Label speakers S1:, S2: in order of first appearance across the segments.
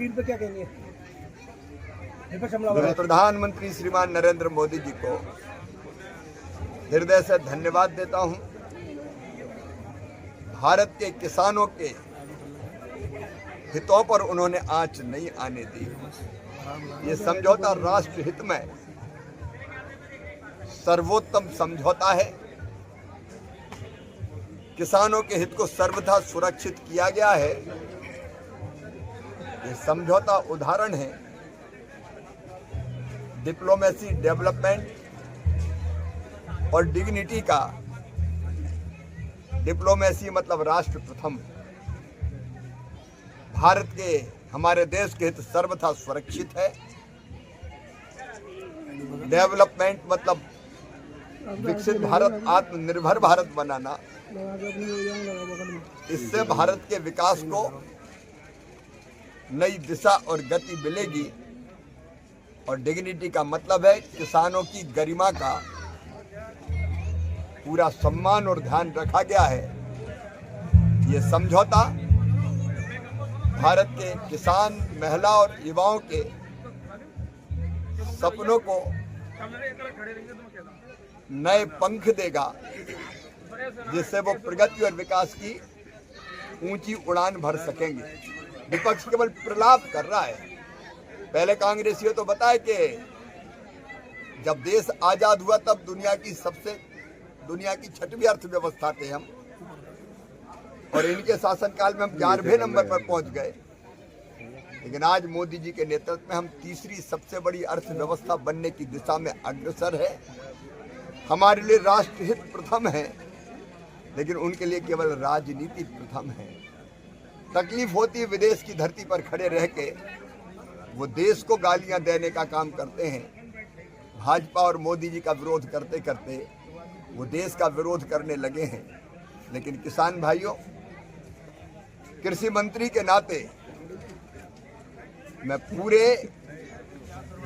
S1: क्या कहेंगे?
S2: प्रधानमंत्री श्रीमान नरेंद्र मोदी जी को हृदय से धन्यवाद देता हूं। भारत के किसानों के हितों पर उन्होंने आंच नहीं आने दी। ये समझौता राष्ट्र हित में सर्वोत्तम समझौता है। किसानों के हित को सर्वथा सुरक्षित किया गया है। ये समझौता उदाहरण है डिप्लोमेसी, डेवलपमेंट और डिग्निटी का। डिप्लोमेसी मतलब राष्ट्र प्रथम। भारत के, हमारे देश के हित सर्वथा सुरक्षित है। डेवलपमेंट मतलब विकसित भारत, आत्मनिर्भर भारत बनाना। इससे भारत के विकास को नई दिशा और गति मिलेगी। और डिग्निटी का मतलब है किसानों की गरिमा का पूरा सम्मान और ध्यान रखा गया है। ये समझौता भारत के किसान, महिला और युवाओं के सपनों को नए पंख देगा, जिससे वो प्रगति और विकास की ऊंची उड़ान भर सकेंगे। विपक्ष केवल प्रलाप कर रहा है। पहले कांग्रेसियों तो बताए कि जब देश आजाद हुआ तब दुनिया की 6वीं अर्थव्यवस्था थे हम, और इनके शासनकाल में हम 11वें नंबर पर पहुंच गए। लेकिन आज मोदी जी के नेतृत्व में हम तीसरी सबसे बड़ी अर्थव्यवस्था बनने की दिशा में अग्रसर है। हमारे लिए राष्ट्रहित प्रथम है, लेकिन उनके लिए केवल राजनीति प्रथम है। तकलीफ होती है, विदेश की धरती पर खड़े रह के वो देश को गालियां देने का काम करते हैं। भाजपा और मोदी जी का विरोध करते करते वो देश का विरोध करने लगे हैं। लेकिन किसान भाइयों, कृषि मंत्री के नाते मैं पूरे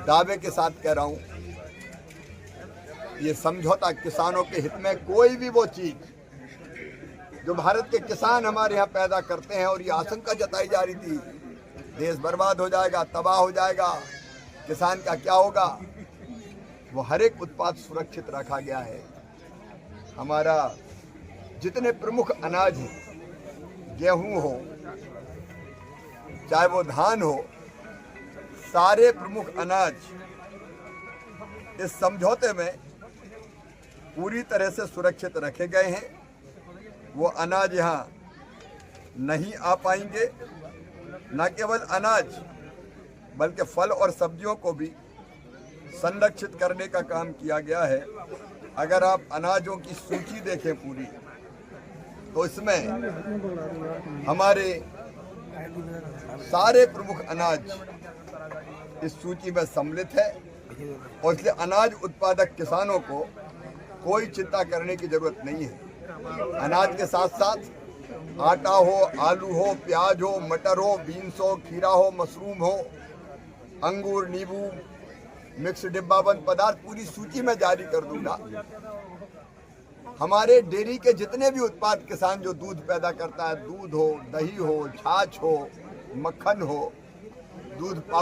S2: दावे के साथ कह रहा हूं, ये समझौता किसानों के हित में। कोई भी वो चीज जो भारत के किसान हमारे यहाँ पैदा करते हैं, और ये आशंका जताई जा रही थी देश बर्बाद हो जाएगा, तबाह हो जाएगा, किसान का क्या होगा, वो हर एक उत्पाद सुरक्षित रखा गया है। हमारा जितने प्रमुख अनाज हैं, गेहूं हो चाहे वो धान हो, सारे प्रमुख अनाज इस समझौते में पूरी तरह से सुरक्षित रखे गए हैं। वो अनाज यहाँ नहीं आ पाएंगे। न केवल अनाज बल्कि फल और सब्जियों को भी संरक्षित करने का काम किया गया है। अगर आप अनाजों की सूची देखें पूरी, तो इसमें हमारे सारे प्रमुख अनाज इस सूची में सम्मिलित है। और इसलिए अनाज उत्पादक किसानों को कोई चिंता करने की जरूरत नहीं है। अनाज के साथ साथ आटा हो, आलू हो, प्याज हो, मटर हो, बीन्स हो, खीरा हो, मशरूम हो, अंगूर, नींबू, मिक्स डिब्बाबंद पदार्थ, पूरी सूची में जारी कर दूंगा। हमारे डेयरी के जितने भी उत्पाद, किसान जो दूध पैदा करता है, दूध हो, दही हो, छाछ हो, मक्खन हो, दूध